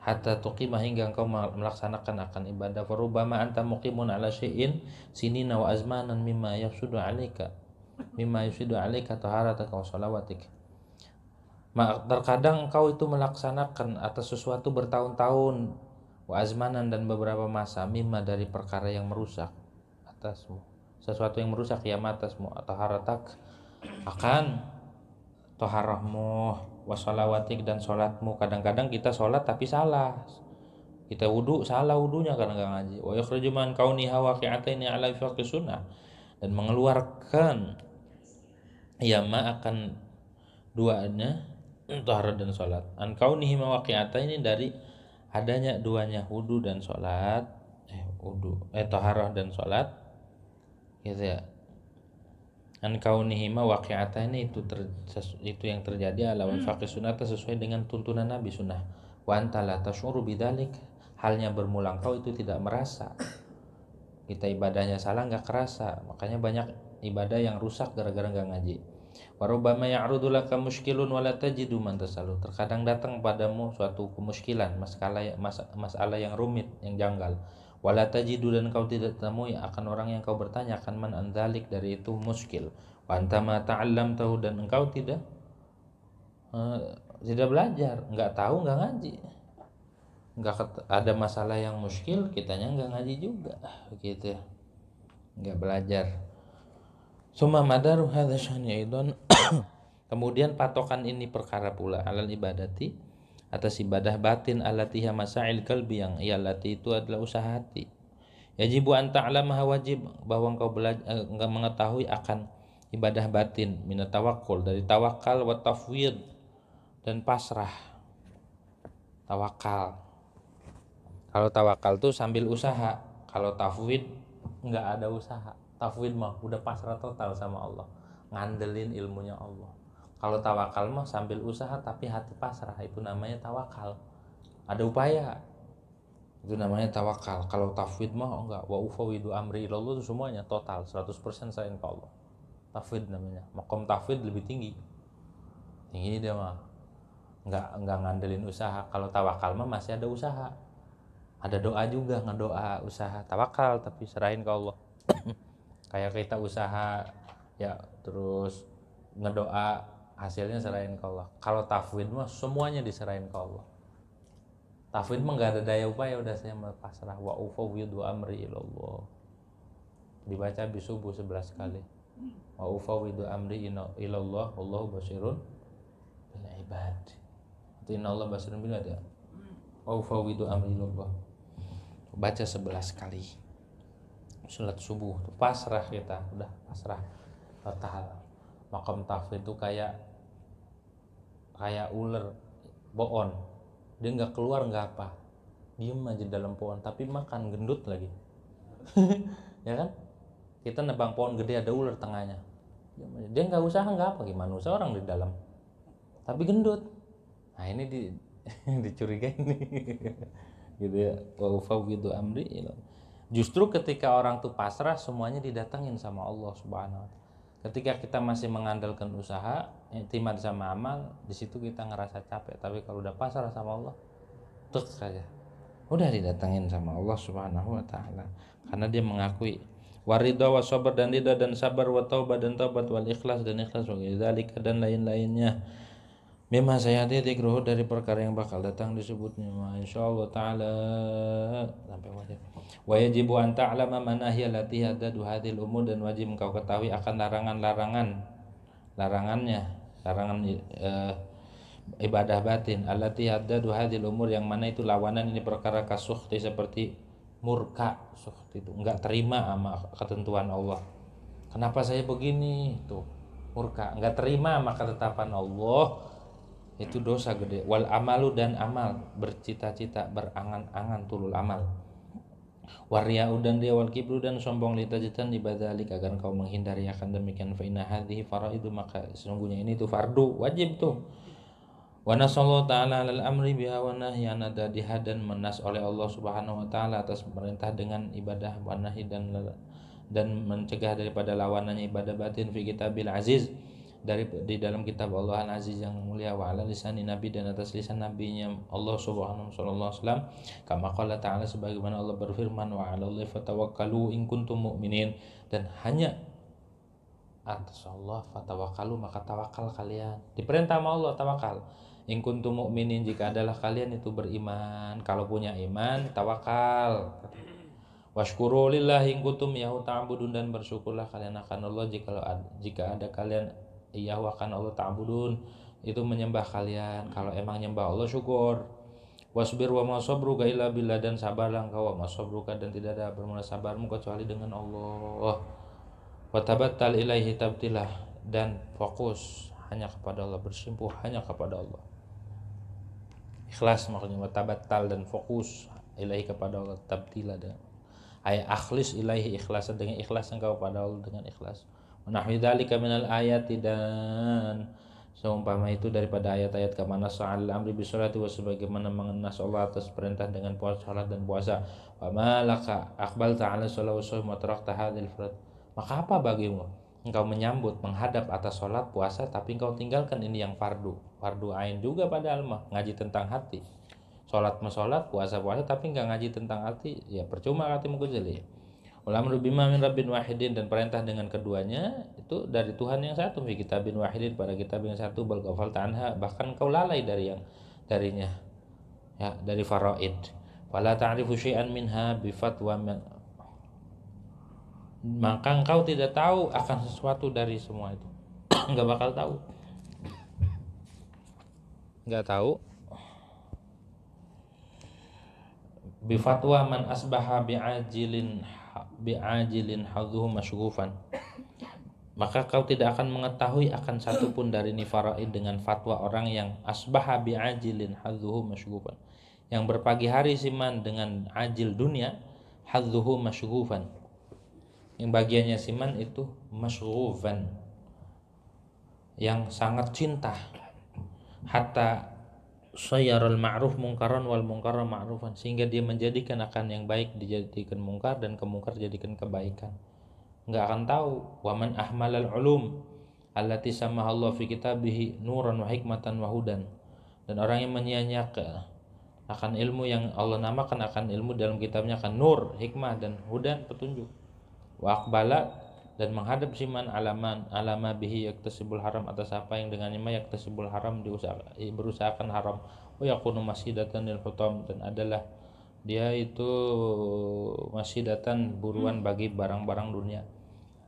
Hatta tuqimah, hingga engkau melaksanakan akan ibadah. Farubama anta muqimun ala syai'in sinina wa azmanan mimma yafsudu alaika taharataka wa shalawatik. Terkadang engkau itu melaksanakan atas sesuatu bertahun-tahun, wa azmanan, dan beberapa masa, mimma, dari perkara yang merusak atasmu, sesuatu yang merusak ya atasmu, atau haratak, akan toharahmu, wasolawatik, dan sholatmu. Kadang-kadang kita sholat tapi salah, kita wudhu salah wudhunya karena gak ngaji. Wa yukhriju man kauniha waqi'ataini ala wifaqi sunnah, dan mengeluarkan ya ma akan duanya taharah dan sholat, an kaunihi mawaqi'ataini, dari adanya duanya wudhu dan sholat, taharah dan sholat gitu ya. An kaunihima waqi'ataini, itu yang terjadi ala wafaqi sunnah, sesuai dengan tuntunan Nabi sunnah. Wa anta la tasyuru bidzalik, halnya bermula engkau itu tidak merasa. Kita ibadahnya salah nggak kerasa, makanya banyak ibadah yang rusak gara-gara nggak ngaji. Wa rubbama ya'rudu laka muskilun wa la tajidu man tasalu, terkadang datang padamu suatu kemuskilan, masalah yang rumit, yang janggal. Wala tajidu, dan kau tidak temui akan orang yang kau bertanya akan man andalik, dari itu muskil. Wa anta ma ta'allamtahu, dan engkau tidak belajar, nggak tahu, nggak ngaji. Nggak ada masalah yang muskil, kitanya nggak ngaji juga gitu ya, nggak belajar. Summa madaru hadza sya'ni aidan kemudian patokan ini perkara pula alal ibadati, atas ibadah batin, alatiha masail qalbi, yang ialati itu adalah usaha hati. Yajibu an ta'lamaha, wajib bahwa engkau mengetahui akan ibadah batin, minat tawakkul, dari tawakal, wa tafwid, dan pasrah. Tawakal, kalau tawakal tuh sambil usaha, kalau tafwid nggak ada usaha. Tafwid mah udah pasrah total sama Allah, ngandelin ilmunya Allah. Kalau tawakal mah sambil usaha tapi hati pasrah, itu namanya tawakal, ada upaya, itu namanya tawakal. Kalau tafwid mah enggak, wa ufawidu amri ilallah, itu semuanya total 100% serahin ke Allah. Tafwid namanya, makom tafwid lebih tinggi dia mah, enggak ngandelin usaha. Kalau tawakal mah masih ada usaha, ada doa juga, ngedoa, usaha. Tawakal tapi serahin ke Allah. Kayak kita usaha ya, terus ngedoa, hasilnya serahin ke Allah. Kalau tafwid mah semuanya diserahin ke Allah. Tafwid mah nggak ada daya upaya, udah saya pasrah. Wa ufawwidu amri ilallah, dibaca di subuh 11 kali. Wa ufawwidu amri ilallah wallahu basirun bil ibad. Itu innallaha basirun bil ibad ya. Wa ufawwidu amri ilallah, baca 11 kali salat subuh, pasrah kita, udah pasrah total. Makam tafwid itu kayak ular boon, dia nggak keluar nggak apa, diem aja dalam pohon tapi makan, gendut lagi. Ya kan, kita nebang pohon gede ada ular tengahnya, dia nggak usaha nggak apa, gimana usaha orang di dalam tapi gendut. Nah ini dicurigai nih. Gitu ya. Wa ufawwidu amri ilallah. Justru ketika orang tuh pasrah, semuanya didatengin sama Allah Subhanahu wa ta'ala. Ketika kita masih mengandalkan usaha, iktimad sama amal, di situ kita ngerasa capek. Tapi kalau udah pasrah sama Allah, tuk saja, udah didatengin sama Allah Subhanahu wa ta'ala. Karena dia mengakui waridha wa sabar, dan ridha dan sabar, wa taubah dan taubat, wal ikhlas dan ikhlas, wa dzalika dan lain-lainnya. Memang saya dzikruh, dari perkara yang bakal datang disebutnya insyaallah taala sampai wajib. Wa yajibu an ta'lama manahiya lati hadadu hadhil umur, dan wajib engkau ketahui akan larangan ibadah batin, allati hadadu hadhil umur, yang mana itu lawanan ini perkara kasukhti, seperti murka. Sukhti itu enggak terima sama ketentuan Allah. Kenapa saya begini? Tuh murka, enggak terima sama ketetapan Allah, itu dosa gede. Wal amalu, dan amal, bercita-cita, berangan-angan, tulul amal. Warya'u, dan dia, wal kibru, dan sombong, litajitan ibadalik, agar kau menghindari akan demikian. Fa inna hadhihi faraidu, maka sesungguhnya ini tuh fardu, wajib tuh. Wa nasallahu ta'ala alal amri biha wa nahyi, ada dihadan menas oleh Allah Subhanahu wa ta'ala atas perintah dengan ibadah, wa nahyi dan mencegah daripada lawanannya ibadah batin, fi kitabil aziz, di dalam kitab Allah Al-Aziz yang mulia, wa ala lisani nabi, dan atas lisan nabinya Allah Subhanahu sallallahu alaihi wasallam, kama qala ta'ala, sebagaimana Allah berfirman, wa 'alallahi fatawakkalu in kuntum mu'minin, dan hanya atas Allah fatawakkalu, maka tawakal kalian. Diperintah sama Allah tawakal. In kuntum mu'minin, jika adalah kalian itu beriman. Kalau punya iman tawakal. Washkuru lillahi in kuntum iyyahu ta'budun, dan bersyukurlah kalian akan Allah jika ada kalian iyyahu akan Allah ta'budun, itu menyembah kalian. Kalau emang nyembah Allah, syukur. Wasbir wa ma sabruka illa billah, dan sabarlah engkau, wa ma sabruka, dan tidak ada bermula sabarmu kecuali dengan Allah. Wa tabattal ilaihi tabtilah, dan fokus hanya kepada Allah, bersimpuh hanya kepada Allah. Ikhlas maknanya, wa tabattal, dan fokus ilaihi kepada Allah, tabtilah, dan ay akhlis ilaihi, ikhlas, dengan ikhlas engkau pada Allah, dengan ikhlas. Wa nahwi dzalika minal ayati, dan seumpama itu daripada ayat-ayat kama nasa'al amri bisolati, wa sebagaimana mengenas Allah atas perintah dengan puasa, salat dan puasa. Wa malaka aqbalta 'ala sholati wa shaum wa tarakta hadzal farad, maka apa bagimu engkau menyambut menghadap atas sholat puasa, tapi engkau tinggalkan ini yang fardu ain juga, padahal mah ngaji tentang hati. Sholat sholat, puasa puasa, tapi enggak ngaji tentang hati, ya percuma hatimu kecil ya. Ulamru bima min rabbin wahidin, dan perintah dengan keduanya itu dari Tuhan yang satu, fi kitabin wahidin, pada kitab yang satu, bal ghafalta anha, bahkan kau lalai dari yang darinya, ya, dari faraid. Fala ta'rifu syai'an minha bi fatwa, maka engkau tidak tahu akan sesuatu dari semua itu. Enggak bakal tahu. Enggak tahu. Bi fatwa man asbaha bi'ajilin hadhuhu masygufan, maka kau tidak akan mengetahui akan satu pun dari faraid dengan fatwa orang yang asbaha bi'ajilin hadhuhu masygufan, yang berpagi hari siman dengan ajil dunia, hadhuhu masygufan, yang bagiannya siman itu masygufan, yang sangat cinta, hatta sayyarul ma'ruf mungkaran wal munkara ma'rufan, sehingga dia menjadikan akan yang baik dijadikan mungkar, dan kemungkar jadikan kebaikan. Enggak akan tahu. Wa man ahmalal ulum allati samaha Allah fi kitabihi nuran wa hikmatan wa hudan, dan orang yang menyia-nyiakan akan ilmu yang Allah namakan akan ilmu dalam kitabnya akan nur, hikmah, dan hudan, petunjuk. Wa aqbala, dan menghadap siman alama bihi yaktasibul haram, atas apa yang dengannya yaktasibul haram, berusahakan haram. Wa yakunu masjidatan lil hutam, dan adalah dia itu masjidatan, buruan bagi barang-barang dunia.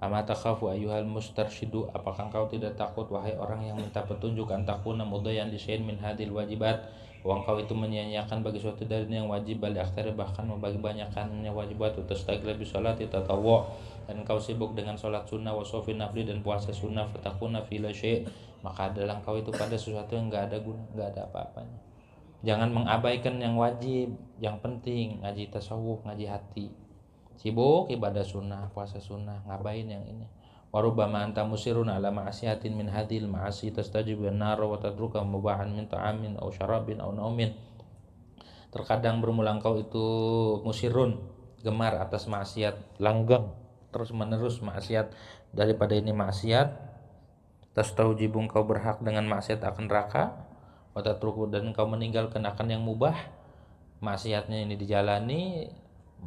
Ama takhafu ayyuhal mustarsyidu, apakah engkau tidak takut wahai orang yang minta petunjuk, antakuna mudayan di syai'in min hadil wajibat, bahwa engkau itu menyia-nyiakan bagi suatu dari yang wajib, bali aktsari, bahkan membagi banyakkannya wajibat, tastagil bi sholati tatawwu, dan engkau sibuk dengan sholat sunnah, wa shofin nafli, dan puasa sunnah, fatakuna fila syai', maka adalah engkau itu pada sesuatu yang enggak ada guna, enggak ada apa-apanya. Jangan mengabaikan yang wajib, yang penting ngaji tasawuf, ngaji hati. Sibuk ibadah sunnah, puasa sunnah, ngabain yang ini. Warubama anta musirun ala ma'asiyatin min hadil ma'asi tastajib an-nar wa tadruka mubahan min ta'amin aw syarabin aw naumin. Terkadang bermula engkau itu musirun, gemar atas maksiat, langgeng terus menerus maksiat, daripada ini maksiat, tastaujibu, engkau berhak dengan maksiat akan neraka, wa tatruku, dan engkau meninggalkan akan yang mubah, maksiatnya ini dijalani,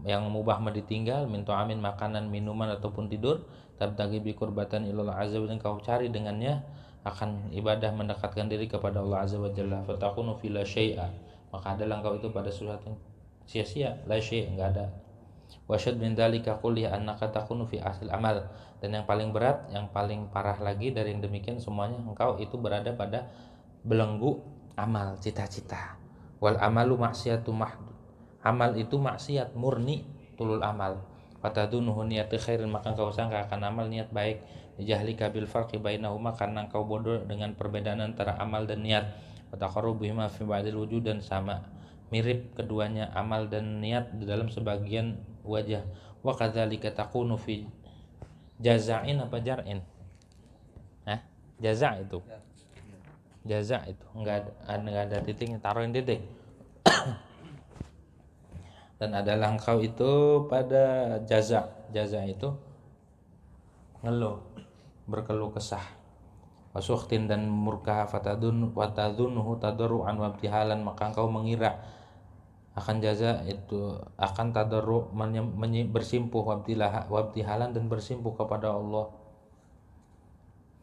yang mubah mah ditinggal, min ta'amin, makanan, minuman, ataupun tidur, tabtaghi bi qurbatan ilallah azza wa jalla, engkau cari dengannya akan ibadah, mendekatkan diri kepada Allah azza wa jalla, fatakunu fila syai'a, maka adalah engkau itu pada sesuatu yang sia-sia, la syai', enggak ada. Wasyad min dzalika kulli annaka takunu fi asil amal, dan yang paling berat, yang paling parah lagi dari yang demikian semuanya, engkau itu berada pada belenggu amal, cita-cita. Wal amalu maksiatu mahdud, amal itu maksiat murni, tulul amal. Fatadunuhu niyati khairin, maka engkau sangka akan amal niat baik. Jahlika bil farqi bainahuma, karena engkau bodoh dengan perbedaan antara amal dan niat. Fataqarrubuhuma fi ba'dil wujud, dan sama mirip keduanya, amal dan niat, di dalam sebagian wajah. Wa kadzalika takunu fi jaza'in apa jar'in? Jaza' itu. Jaza' itu enggak ada titiknya, taruhin titik. Dan adalah engkau itu pada jaza. Jaza itu ngeluh, berkeluh kesah. wasukhtin dan murka, fatadunhu tadarruan wabtihalan, maka engkau mengira akan jaza itu akan tadarru bersimpuh wabtihalan dan bersimpuh kepada Allah.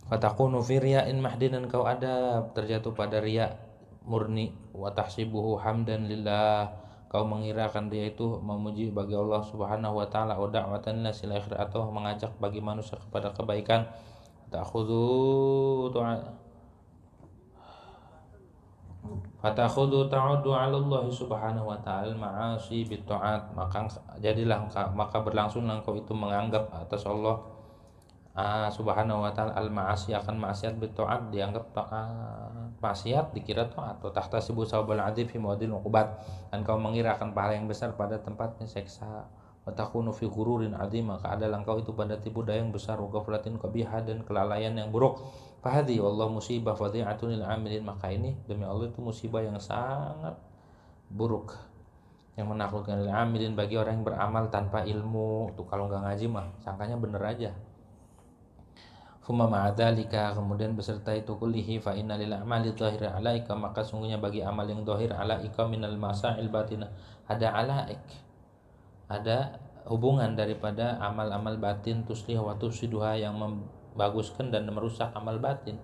Fatakunu fi riya'in mahdin, dan kau ada terjatuh pada riya murni, wa tahsibuhu hamdan lillah, kau mengirakan dia itu memuji bagi Allah Subhanahu wa taala, wa da'watan ila akhir, atau mengajak bagi manusia kepada kebaikan. Fatakhudhu ta'uddu 'ala Allah Subhanahu wa ta'ala ma'asi bitta'at, maka berlangsung engkau itu menganggap atas Allah Subhanahu wa ta'ala al-ma'asi akan maksiat bitta'at, dianggap maksiat dikira taat. Atau tahtasibu sawabal 'adzim fi mawadil 'uqubat, dan kau mengira akan pahala yang besar pada tempatnya seksa. Wa takunu fi ghururin 'adzim, maka adalah engkau itu pada tipu daya yang besar, wa ghaflatin qabihah, dan kelalaian yang buruk. Fahadhi wallah musibah fadhi'atun lil 'amilin, maka ini demi Allah itu musibah yang sangat buruk, yang menaklukkan lil 'amilin, bagi orang yang beramal tanpa ilmu. Tuh kalau nggak ngaji mah sangkanya bener aja. Fuma ma'adzalika, kemudian beserta itu kullihi, fa inna lil a'mali dhahira alaika, maka sungguhnya bagi amal yang dhahir alaika minal masail batinah, ada alaik, ada hubungan daripada amal-amal batin, tuslih wa tufsiduha, yang membaguskan dan merusak amal batin.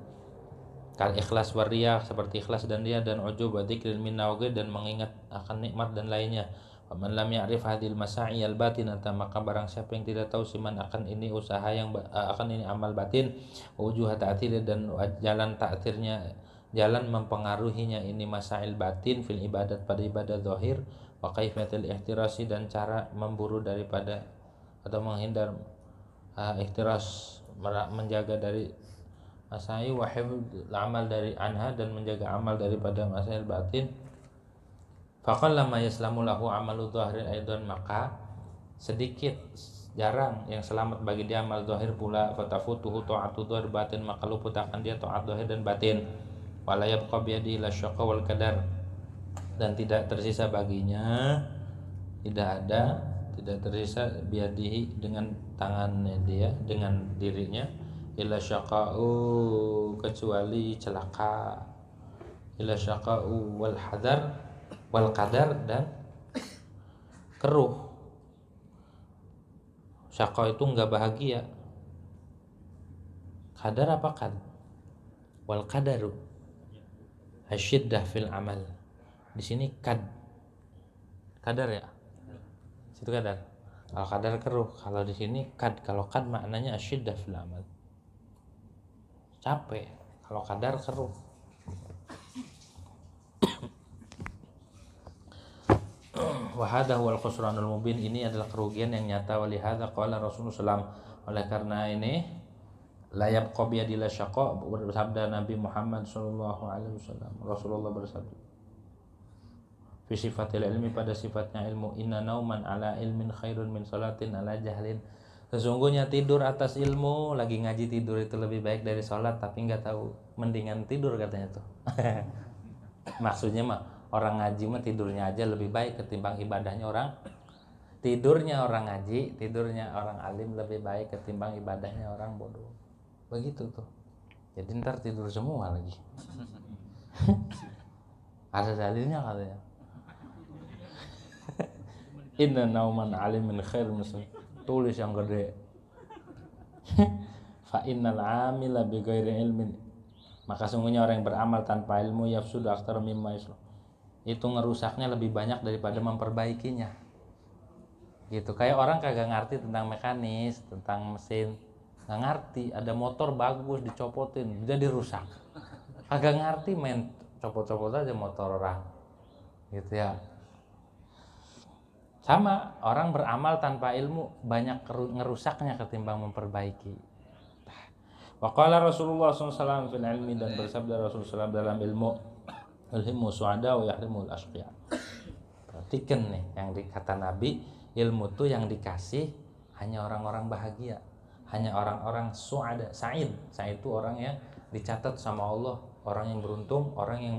Kal ikhlas wariyah, seperti ikhlas dan riya, dan ujub wa dzikril minna wa dan mengingat akan nikmat dan lainnya. Faman lam ya'rif hadhil masa'i al batinata, maka barang siapa yang tidak tahu siman akan ini usaha yang akan ini amal batin, wujuh ta'thir, dan jalan ta'thirnya, jalan mempengaruhinya ini masail batin fil ibadat, pada ibadah zahir, wa kaifiyatul ihtirasi, dan cara memburu daripada atau menghindar ihtiras, menjaga dari masai, wa hifdzul amal dari anha, dan menjaga amal daripada masail batin. Faqallama yaslamu lahu amalu dhahir aidan, maka sedikit jarang yang selamat bagi dia amal zahir pula. Fatafutuhu ta'atu dhahir batin, maka luput akan dia taat zahir dan batin. Wala yabqa biyadi la syaqqa wal qadar, dan tidak tersisa baginya, tidak tersisa biadihi dengan tangannya dia, dengan dirinya, illa syaqa'u, kecuali celaka, illa syaqa'u wal hadar wal qadar, dan keruh. Syaqa itu enggak bahagia, qadar apa kan? Wal qadaru asyiddah fil amal. Di sini kadar ya, situ kadar. Kalau kadar keruh, kalau di sini kalau maknanya asyiddah fil amal, capek. Kalau kadar keruh. Wahada wal khusranul mubin, ini adalah kerugian yang nyata. Walihada qala Rasulullah SAW, oleh karena ini la yabqa biyadil syaqa, bersabda Nabi Muhammad sallallahu alaihi wasallam, Rasulullah bersabda fi sifatil ilmi, pada sifatnya ilmu, inna nauman ala ilmin khairun min salatin ala jahlin, sesungguhnya tidur atas ilmu, lagi ngaji tidur itu lebih baik dari sholat tapi nggak tahu, mendingan tidur katanya tuh. Maksudnya mah orang ngaji mah tidurnya aja lebih baik ketimbang ibadahnya orang. Tidurnya orang ngaji, tidurnya orang alim lebih baik ketimbang ibadahnya orang bodoh. Begitu tuh. Jadi ntar tidur semua lagi. Ada dalilnya katanya. Inna nauman alimin khair muslim. Tulis yang gede. Fa innal amila bi ghairi ilmin, maka sungguhnya orang yang beramal tanpa ilmu yafsudu aktsara mimma yuslah, itu ngerusaknya lebih banyak daripada memperbaikinya. Gitu. Kayak orang kagak ngerti tentang mekanis, tentang mesin, nggak ngerti. Ada motor bagus dicopotin jadi rusak, kagak ngerti, main copot-copot aja motor orang, gitu ya. Sama orang beramal tanpa ilmu banyak ngerusaknya ketimbang memperbaiki. Waqala Rasulullah SAW fil ilmi, dan bersabda Rasulullah SAW dalam ilmu, ilmu suada wa yahrimul asqiya. Perhatikan nih yang dikata Nabi, ilmu tuh yang dikasih hanya orang-orang bahagia, hanya orang-orang suada. Sa'id itu orang yang dicatat sama Allah, orang yang beruntung, orang yang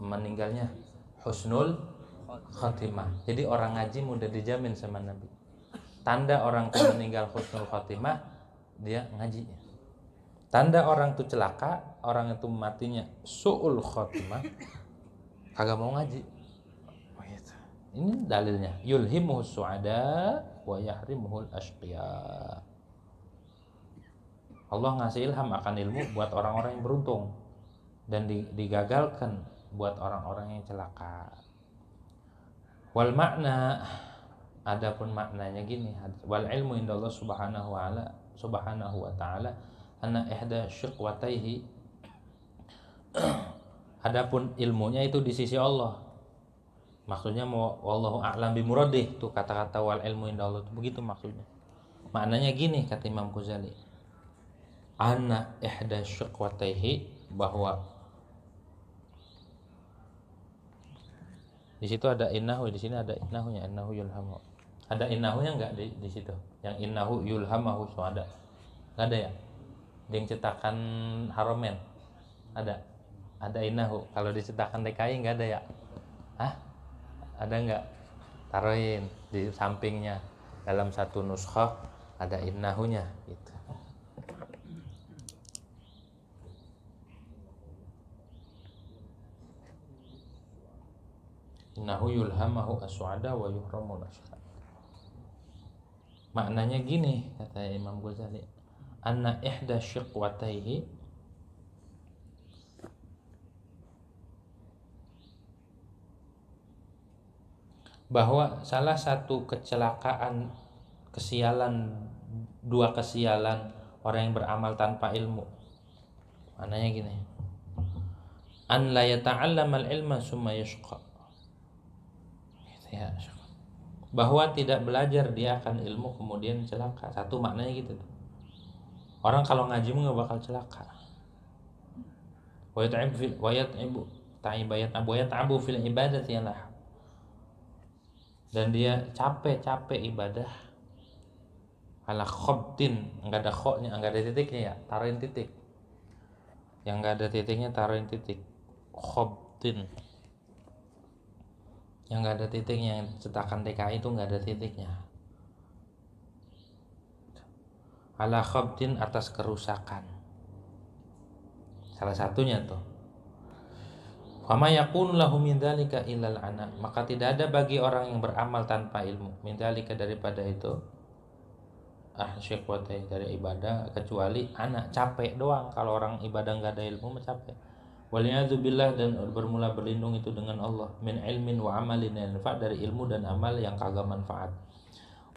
meninggalnya husnul khatimah. Jadi orang ngaji mudah dijamin sama Nabi. Tanda orang meninggal husnul khatimah, dia ngaji. Tanda orang itu celaka, orang itu matinya su'ul khotimah, kagak mau ngaji. Ini dalilnya. Yulhimuhu su'ada wa yahrimuhul ashqiya. Allah ngasih ilham akan ilmu buat orang-orang yang beruntung dan digagalkan buat orang-orang yang celaka. Wal makna, adapun maknanya gini, wal ilmu indallah subhanahu wa ta'ala anna ihda syiqwataihi, adapun ilmunya itu di sisi Allah. Maksudnya wallahu a'lam bimuradih, tuh kata-kata wal ilmu indallah itu begitu maksudnya. Maknanya gini kata Imam Ghazali, anna ihda syiqwataihi, bahwa di situ ada innahu, di sini ada innahunya, innahu yulhamu. Ada innahunya enggak di situ? Yang innahu yulhamahu suada. Enggak ada ya? Di yang cetakan Haromen ada innahu. Kalau di cetakan DKI enggak ada ya? Hah? Ada enggak? Taruhin di sampingnya. Dalam satu nuskhah ada innahunya gitu. Innahu yulhamahu as-su'ada wa yuhramul ashqa. Maknanya gini kata Imam Ghazali, anna ihda syiqwataihi, bahwa salah satu kecelakaan, kesialan, dua kesialan orang yang beramal tanpa ilmu. Maknanya gini, an la yata'allamal ilma summa yashqa, ya, bahwa tidak belajar dia akan ilmu kemudian celaka. Satu maknanya gitu tuh. Orang kalau ngaji nggak bakal celaka. Wa yat'abu fil ibadati lah. Dan dia capek ibadah ala khobtin, enggak ada khoknya, enggak ada titiknya ya, taruhin titik. Yang enggak ada titiknya taruhin titik. Khobtin. Yang enggak ada titiknya, yang cetakan DKI itu enggak ada titiknya. Ala khobtin, atas kerusakan. Salah satunya tuh. Fama yakun lahu min dzalika illal ana, maka tidak ada bagi orang yang beramal tanpa ilmu min dzalika, daripada itu syiqwatai, dari ibadah, kecuali anak capek doang. Kalau orang ibadah enggak ada ilmu capek. Waliyadzubillah, dan bermula berlindung itu dengan Allah, min ilmin wa amalin yanfa, dari ilmu dan amal yang kagak manfaat.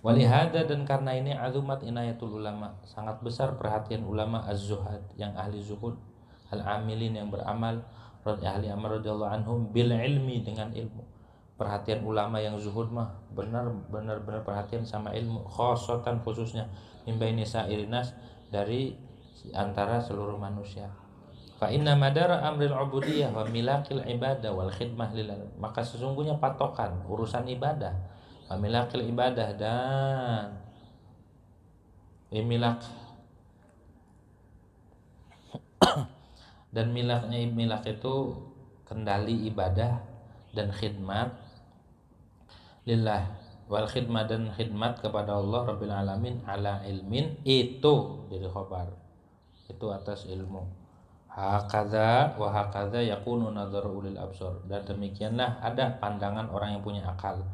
Walihada, dan karena ini azumat inayatul ulama, sangat besar perhatian ulama az-zuhad, yang ahli zuhud, al-amilin, yang beramal, ahli amal radhiyallahu anhum, bil ilmi, dengan ilmu. Perhatian ulama yang zuhud mah benar perhatian sama ilmu, khosotan, khususnya mimbaini sairinas, dari antara seluruh manusia. Fa inna madara amril ubudiyah wa milakil ibadah wal khidmah lillah, maka sesungguhnya patokan urusan ibadah, wa milakil ibadah, dan milak dan milak itu kendali ibadah dan khidmat lillah, wal khidmat, dan khidmat kepada Allah Rabbil Alamin, ala ilmin, itu jadi khobar, itu atas ilmu. Hakadha wa hakadha yakunu nadharu ulil absar, dan demikianlah ada pandangan orang yang punya akal,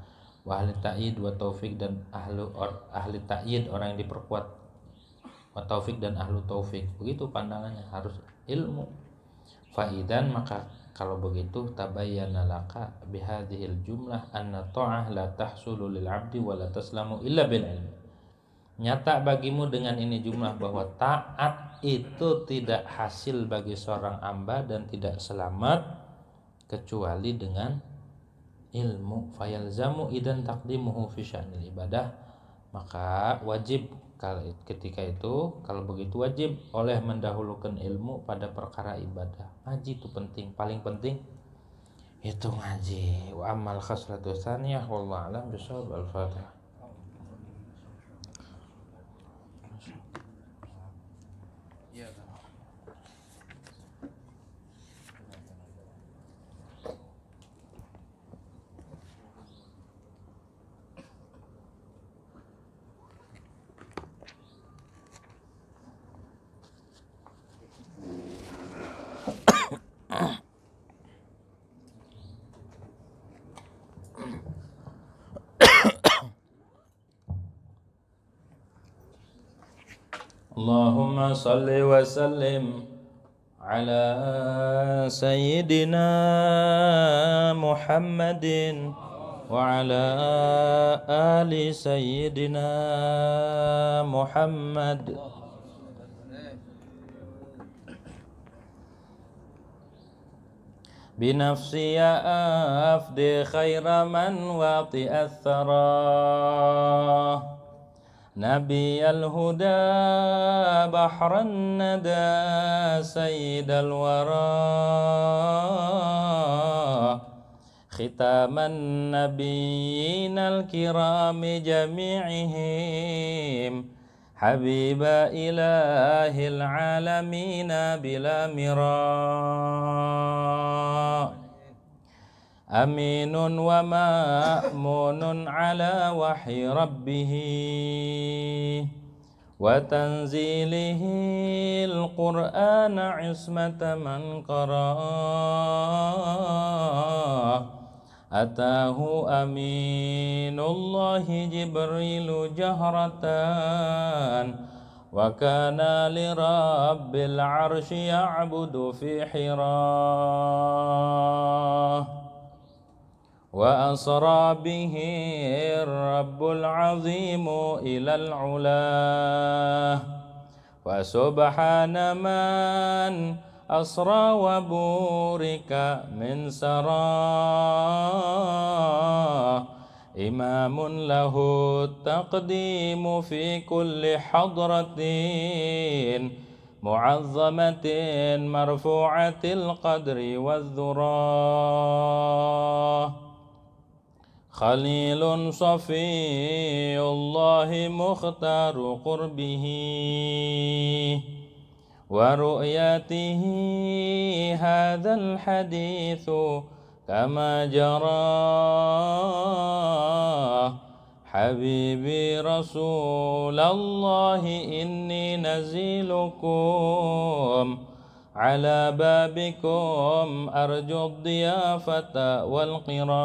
wa ahli ta'yid wa taufik, dan ahli ta'yid, orang yang diperkuat, wa taufik, dan ahlu taufik. Begitu pandangannya, harus ilmu. Faidan, maka kalau begitu, tabayyana laka bihadhil jumlah anna ta'ah la tahsulu lil abdi wa la taslamu illa bil ilmi. Nyata bagimu dengan ini jumlah bahwa taat itu tidak hasil bagi seorang hamba dan tidak selamat kecuali dengan ilmu. Fayalzamu idan taqdimuhu fi sya'nil ibadah, maka wajib ketika itu, kalau begitu wajib oleh mendahulukan ilmu pada perkara ibadah. Ngaji itu penting, paling penting itu ngaji. Wa amal khaslatu tsaniyah wallahu a'lam bishawab. Al-Fatihah. Allahumma salli wa sallim ala sayyidina Muhammadin wa ala ali sayyidina Muhammad. Binafsi ya afdi khaira man wati athara Nabi al-huda bahran nada sayyid al-wara Khitaman nabiyyin al-kirami jami'ihim Habiba ilahil alamina bila mira Aminun wa ma'munun ala wahyi rabbihi Wa tanzilihi al-Qur'ana ismata man qara Atahu aminullahi Jibrilu jahratan Wa kana li rabbil arsy ya'budu fi hirah Wa asra bihi rabbul azimu ilal ulah Wa subhana man asra wa burika min sarah Imamun lahu taqdimu fi kulli hadratin Mu'azzamatin marfu'atil qadri wal-dhurah Khalilun safiyullahi mukhtaru qurbihi Wa ru'yatihi hadzal hadithu kama jara Habibi Rasulallahi inni nazilukum على بابكم أرجو الضيافة والقراء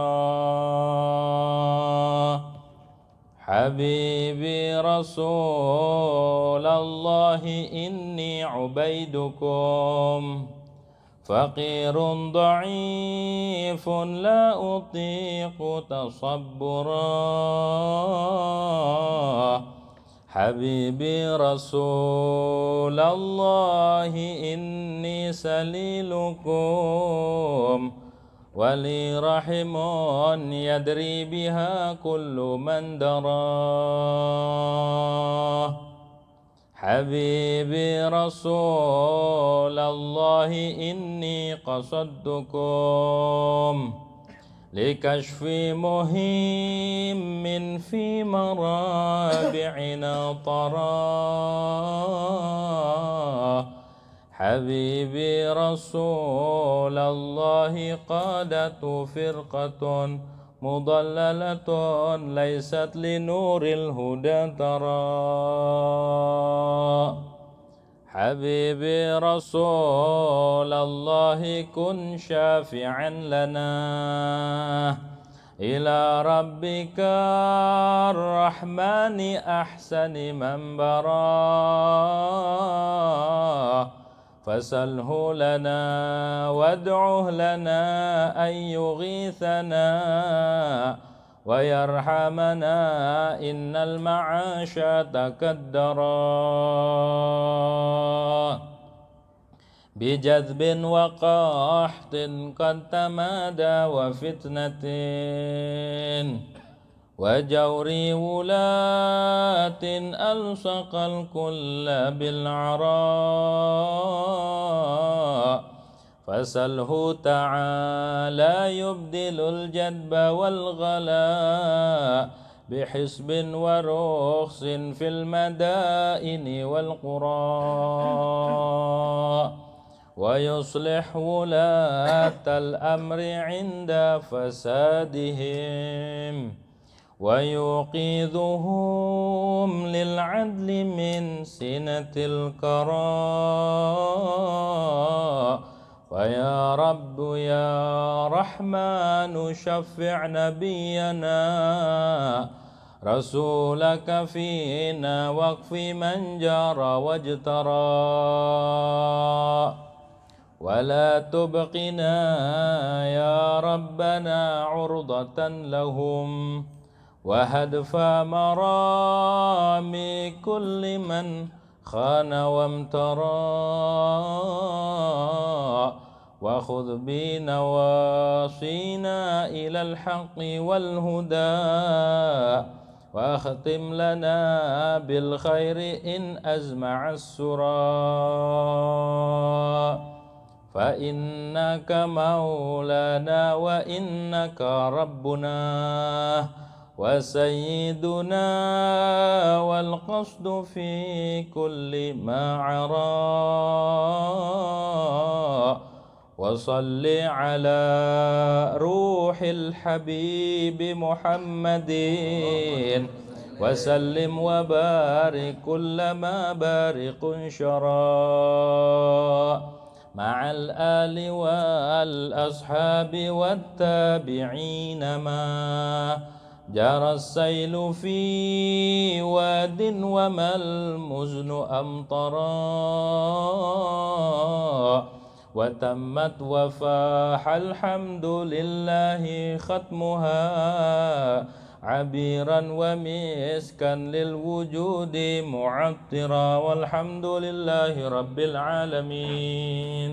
حبيبي رسول الله إني عبيدكم فقير ضعيف لا أطيق تصبرا Habibi Rasulullah inni salilukum wali rahimun yadri biha kullu man dara Habibi Rasulullah inni qasadtukum likashfi muhimmin fi marabi'ina tara Habibi Rasulullah qadatu firqatun mudallalatun laysat li nuril huda tara Habibi Rasulullah kun syafi'an lana ila rabbika ar-rahmani ahsani man bara fasalhu lana wad'uh lana an yughithana wa yarhamana innal ma'asha takaddara bijadbin wa qahtin qad tamada wa fitnatin wa jawri wulatin alsaqal kulla bil'ara fasalhu ta'ala yubdilul jadba wal ghala bihisbin wa rukhsin fil madaini wal qura wa yuslih wulatal amri inda fasadihim wa yuqidhuhum lil adli min sinatil kara فيا رب يا رحمن شفع نبينا رسولك فينا واقف من جار واجترى ولا تبقنا يا ربنا عرضة لهم وهدف مرامي كل من خان وامترى وخذ بنواصينا إلى الحق والهدى واختم لنا بالخير إن أزمع السرى فإنك مولانا وإنك ربنا وسيدنا والقصد في كل ما عرى وصل على روح الحبيب محمد وسلم وبارك كلما بارق شرى مع الآل والأصحاب والتابعين ما جرى السيل في واد وما المزن أمطرا وتمت وفاح الحمد لله ختمها عبيرا ومسكا للوجود معطرا والحمد لله رب العالمين.